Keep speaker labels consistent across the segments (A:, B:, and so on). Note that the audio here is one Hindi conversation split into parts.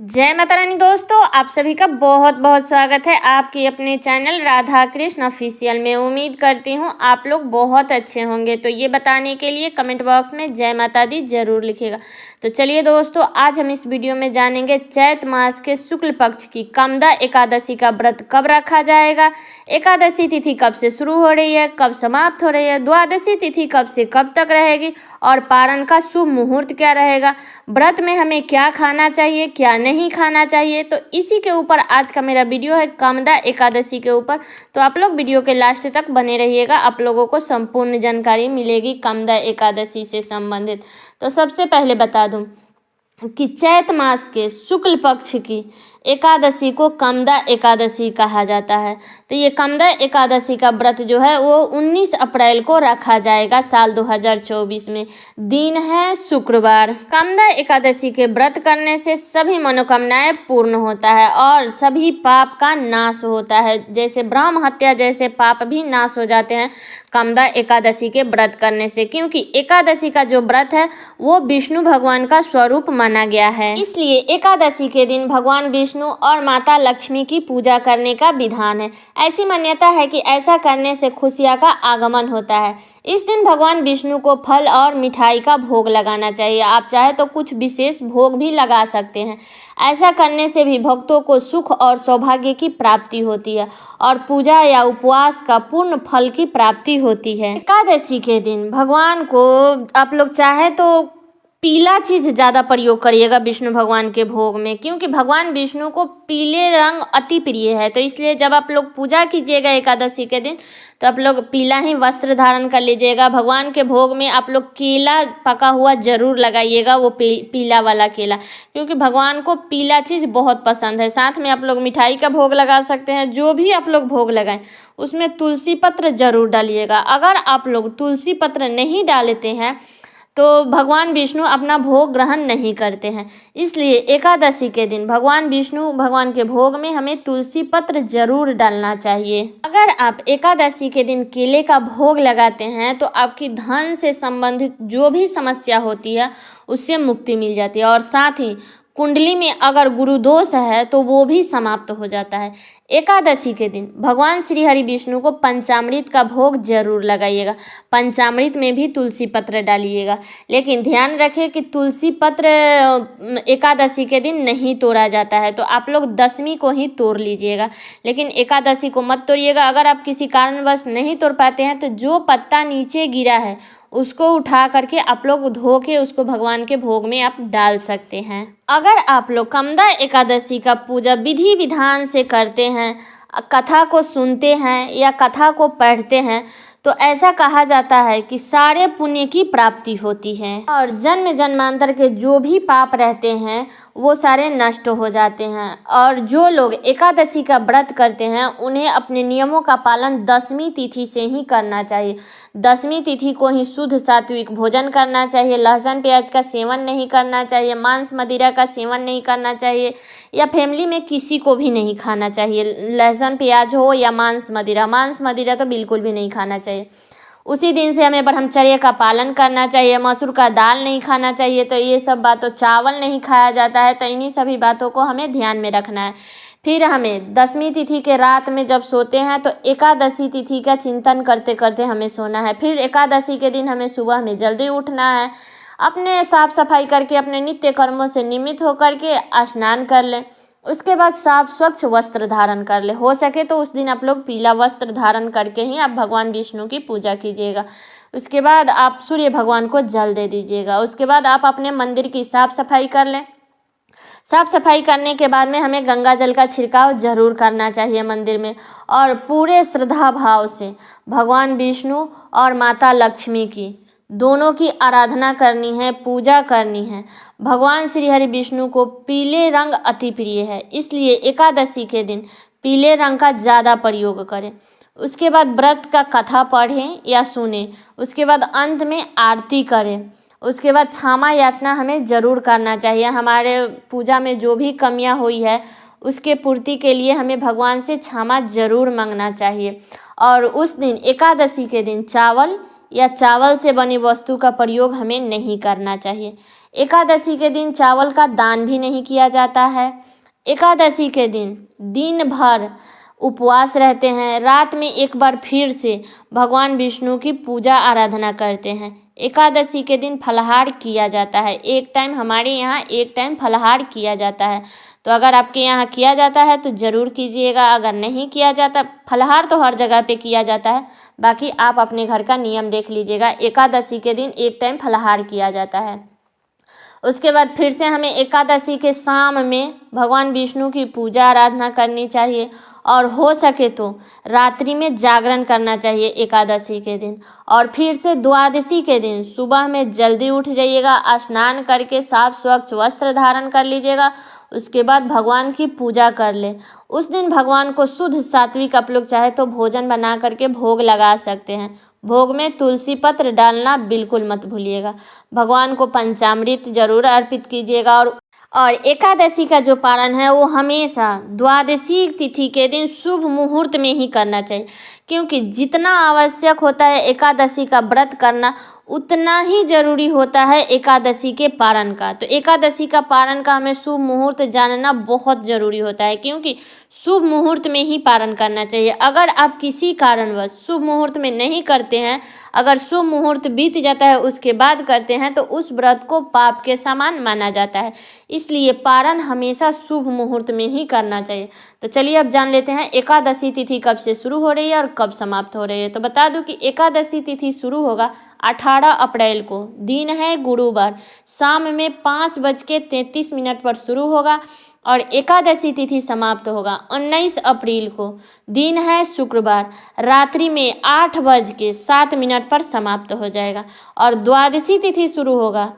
A: जय माता रानी दोस्तों, आप सभी का बहुत बहुत स्वागत है आपके अपने चैनल राधा कृष्ण ऑफिशियल में। उम्मीद करती हूँ आप लोग बहुत अच्छे होंगे। तो ये बताने के लिए कमेंट बॉक्स में जय माता दी जरूर लिखिएगा। तो चलिए दोस्तों, आज हम इस वीडियो में जानेंगे चैत मास के शुक्ल पक्ष की कामदा एकादशी का व्रत कब रखा जाएगा, एकादशी तिथि कब से शुरू हो रही है, कब समाप्त हो रही है, द्वादशी तिथि कब से कब तक रहेगी और पारण का शुभ मुहूर्त क्या रहेगा, व्रत में हमें क्या खाना चाहिए क्या नहीं खाना चाहिए। तो इसी के ऊपर आज का मेरा वीडियो है, कामदा एकादशी के ऊपर। तो आप लोग वीडियो के लास्ट तक बने रहिएगा, आप लोगों को संपूर्ण जानकारी मिलेगी कामदा एकादशी से संबंधित। तो सबसे पहले बता दूं कि चैत मास के शुक्ल पक्ष की एकादशी को कामदा एकादशी कहा जाता है। तो ये कामदा एकादशी का व्रत जो है वो 19 अप्रैल को रखा जाएगा साल 2024 में। दिन है शुक्रवार। कामदा एकादशी के व्रत करने से सभी मनोकामनाएं पूर्ण होता है और सभी पाप का नाश होता है। जैसे ब्रह्म हत्या जैसे पाप भी नाश हो जाते हैं कामदा एकादशी के व्रत करने से, क्योंकि एकादशी का जो व्रत है वो विष्णु भगवान का स्वरूप माना गया है। इसलिए एकादशी के दिन भगवान विष्णु और माता लक्ष्मी की पूजा करने का विधान है। ऐसी मान्यता है कि ऐसा करने से खुशियां का आगमन होता है। इस दिन भगवान विष्णु को फल और मिठाई का भोग लगाना चाहिए। आप चाहे तो कुछ विशेष भोग भी लगा सकते हैं। ऐसा करने से भी भक्तों को सुख और सौभाग्य की प्राप्ति होती है और पूजा या उपवास का पूर्ण फल की प्राप्ति होती है। एकादशी के दिन भगवान को आप लोग चाहे तो पीला चीज ज़्यादा प्रयोग करिएगा विष्णु भगवान के भोग में, क्योंकि भगवान विष्णु को पीले रंग अति प्रिय है। तो इसलिए जब आप लोग पूजा कीजिएगा एकादशी के दिन तो आप लोग पीला ही वस्त्र धारण कर लीजिएगा। भगवान के भोग में आप लोग केला पका हुआ जरूर लगाइएगा, वो पीला वाला केला, क्योंकि भगवान को पीला चीज़ बहुत पसंद है। साथ में आप लोग मिठाई का भोग लगा सकते हैं। जो भी आप लोग भोग लगाएं उसमें तुलसी पत्र जरूर डालिएगा। अगर आप लोग तुलसी पत्र नहीं डालते हैं तो भगवान विष्णु अपना भोग ग्रहण नहीं करते हैं। इसलिए एकादशी के दिन भगवान विष्णु भगवान के भोग में हमें तुलसी पत्र जरूर डालना चाहिए। अगर आप एकादशी के दिन केले का भोग लगाते हैं तो आपकी धन से संबंधित जो भी समस्या होती है उससे मुक्ति मिल जाती है और साथ ही कुंडली में अगर गुरु दोष है तो वो भी समाप्त हो जाता है। एकादशी के दिन भगवान श्री हरि विष्णु को पंचामृत का भोग जरूर लगाइएगा। पंचामृत में भी तुलसी पत्र डालिएगा, लेकिन ध्यान रखें कि तुलसी पत्र एकादशी के दिन नहीं तोड़ा जाता है। तो आप लोग दशमी को ही तोड़ लीजिएगा, लेकिन एकादशी को मत तोड़िएगा। अगर आप किसी कारणवश नहीं तोड़ पाते हैं तो जो पत्ता नीचे गिरा है उसको उठा करके आप लोग धो के उसको भगवान के भोग में आप डाल सकते हैं। अगर आप लोग कामदा एकादशी का पूजा विधि विधान से करते हैं, कथा को सुनते हैं या कथा को पढ़ते हैं तो ऐसा कहा जाता है कि सारे पुण्य की प्राप्ति होती है और जन्म जन्मांतर के जो भी पाप रहते हैं वो सारे नष्ट हो जाते हैं। और जो लोग एकादशी का व्रत करते हैं उन्हें अपने नियमों का पालन दशमी तिथि से ही करना चाहिए। दशमी तिथि को ही शुद्ध सात्विक भोजन करना चाहिए। लहसुन प्याज का सेवन नहीं करना चाहिए, मांस मदिरा का सेवन नहीं करना चाहिए, या फैमिली में किसी को भी नहीं खाना चाहिए। लहसुन प्याज हो या मांस मदिरा तो बिल्कुल भी नहीं खाना चाहिए। उसी दिन से हमें ब्रह्मचर्य का पालन करना चाहिए। मसूर का दाल नहीं खाना चाहिए। तो ये सब बातों, चावल नहीं खाया जाता है। तो इन्हीं सभी बातों को हमें ध्यान में रखना है। फिर हमें दशमी तिथि के रात में जब सोते हैं तो एकादशी तिथि का चिंतन करते करते हमें सोना है। फिर एकादशी के दिन हमें सुबह में जल्दी उठना है, अपने साफ सफाई करके अपने नित्य कर्मों से निमित्त होकर के स्नान कर लें। उसके बाद साफ स्वच्छ वस्त्र धारण कर ले। हो सके तो उस दिन आप लोग पीला वस्त्र धारण करके ही आप भगवान विष्णु की पूजा कीजिएगा। उसके बाद आप सूर्य भगवान को जल दे दीजिएगा। उसके बाद आप अपने मंदिर की साफ सफाई कर लें। साफ सफाई करने के बाद में हमें गंगा जल का छिड़काव जरूर करना चाहिए मंदिर में और पूरे श्रद्धा भाव से भगवान विष्णु और माता लक्ष्मी की दोनों की आराधना करनी है, पूजा करनी है। भगवान श्री हरि विष्णु को पीले रंग अति प्रिय है, इसलिए एकादशी के दिन पीले रंग का ज़्यादा प्रयोग करें। उसके बाद व्रत का कथा पढ़ें या सुनें। उसके बाद अंत में आरती करें। उसके बाद क्षमा याचना हमें ज़रूर करना चाहिए। हमारे पूजा में जो भी कमियां हुई है उसके पूर्ति के लिए हमें भगवान से क्षमा ज़रूर मांगना चाहिए। और उस दिन एकादशी के दिन चावल या चावल से बनी वस्तु का प्रयोग हमें नहीं करना चाहिए। एकादशी के दिन चावल का दान भी नहीं किया जाता है। एकादशी के दिन दिन भर उपवास रहते हैं। रात में एक बार फिर से भगवान विष्णु की पूजा आराधना करते हैं। एकादशी के दिन फलाहार किया जाता है। एक टाइम, हमारे यहाँ एक टाइम फलाहार किया जाता है। तो अगर आपके यहाँ किया जाता है तो ज़रूर कीजिएगा। अगर नहीं किया जाता, फलाहार तो हर जगह पे किया जाता है, बाकी आप अपने घर का नियम देख लीजिएगा। एकादशी के दिन एक टाइम फलाहार किया जाता है। उसके बाद फिर से हमें एकादशी के शाम में भगवान विष्णु की पूजा आराधना करनी चाहिए और हो सके तो रात्रि में जागरण करना चाहिए एकादशी के दिन। और फिर से द्वादशी के दिन सुबह में जल्दी उठ जाइएगा, स्नान करके साफ स्वच्छ वस्त्र धारण कर लीजिएगा। उसके बाद भगवान की पूजा कर ले। उस दिन भगवान को शुद्ध सात्विक आप लोग चाहे तो भोजन बना करके भोग लगा सकते हैं। भोग में तुलसी पत्र डालना बिल्कुल मत भूलिएगा। भगवान को पंचामृत जरूर अर्पित कीजिएगा। और एकादशी का जो पारण है वो हमेशा द्वादशी तिथि के दिन शुभ मुहूर्त में ही करना चाहिए, क्योंकि जितना आवश्यक होता है एकादशी का व्रत करना, उतना ही जरूरी होता है एकादशी के पारण का। तो एकादशी का पारण का हमें शुभ मुहूर्त जानना बहुत ज़रूरी होता है, क्योंकि शुभ मुहूर्त में ही पारण करना चाहिए। अगर आप किसी कारणवश शुभ मुहूर्त में नहीं करते हैं, अगर शुभ मुहूर्त बीत जाता है उसके बाद करते हैं, तो उस व्रत को पाप के समान माना जाता है। इसलिए पारण हमेशा शुभ मुहूर्त में ही करना चाहिए। तो चलिए अब जान लेते हैं एकादशी तिथि कब से शुरू हो रही है और कब समाप्त हो रही है। तो बता दूं कि एकादशी तिथि शुरू होगा 18 अप्रैल को, दिन है गुरुवार, शाम में 5:33 पर शुरू होगा और एकादशी तिथि समाप्त होगा 19 अप्रैल को, दिन है शुक्रवार, रात्रि में 8:07 पर समाप्त हो जाएगा। और द्वादशी तिथि शुरू होगा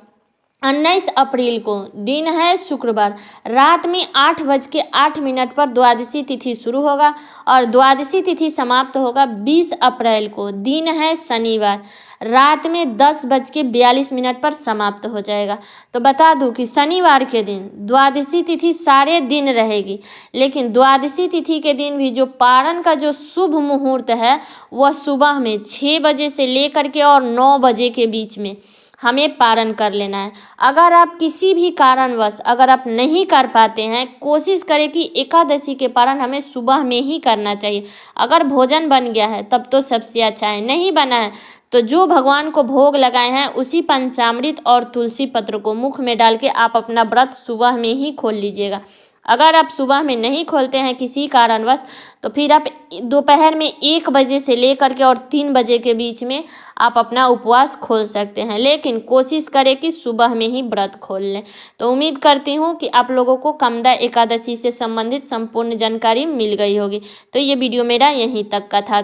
A: 19 अप्रैल को, दिन है शुक्रवार, रात में 8:08 पर द्वादशी तिथि शुरू होगा और द्वादशी तिथि समाप्त होगा 20 अप्रैल को, दिन है शनिवार, रात में 10:42 पर समाप्त हो जाएगा। तो बता दूं कि शनिवार के दिन द्वादशी तिथि सारे दिन रहेगी, लेकिन द्वादशी तिथि के दिन भी जो पारण का जो शुभ मुहूर्त है वह सुबह में 6 बजे से लेकर के और 9 बजे के बीच में हमें पारण कर लेना है। अगर आप किसी भी कारणवश अगर आप नहीं कर पाते हैं, कोशिश करें कि एकादशी के पारण हमें सुबह में ही करना चाहिए। अगर भोजन बन गया है तब तो सबसे अच्छा है, नहीं बना है तो जो भगवान को भोग लगाए हैं उसी पंचामृत और तुलसी पत्र को मुख में डाल के आप अपना व्रत सुबह में ही खोल लीजिएगा। अगर आप सुबह में नहीं खोलते हैं किसी कारणवश, तो फिर आप दोपहर में 1 बजे से लेकर के और 3 बजे के बीच में आप अपना उपवास खोल सकते हैं, लेकिन कोशिश करें कि सुबह में ही व्रत खोल लें। तो उम्मीद करती हूँ कि आप लोगों को कामदा एकादशी से संबंधित संपूर्ण जानकारी मिल गई होगी। तो ये वीडियो मेरा यहीं तक का था।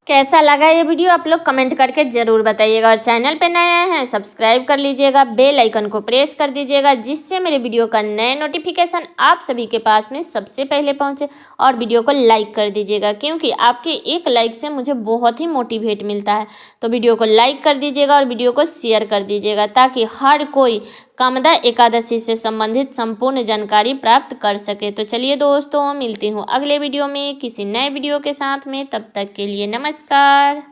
A: कैसा लगा ये वीडियो आप लोग कमेंट करके ज़रूर बताइएगा। और चैनल पे नए आए हैं सब्सक्राइब कर लीजिएगा, बेल आइकन को प्रेस कर दीजिएगा, जिससे मेरे वीडियो का नए नोटिफिकेशन आप सभी के पास में सबसे पहले पहुंचे। और वीडियो को लाइक कर दीजिएगा, क्योंकि आपके एक लाइक से मुझे बहुत ही मोटिवेट मिलता है। तो वीडियो को लाइक कर दीजिएगा और वीडियो को शेयर कर दीजिएगा, ताकि हर कोई कामदा एकादशी से संबंधित संपूर्ण जानकारी प्राप्त कर सके। तो चलिए दोस्तों, मिलती हूँ अगले वीडियो में किसी नए वीडियो के साथ में। तब तक के लिए नमस्कार।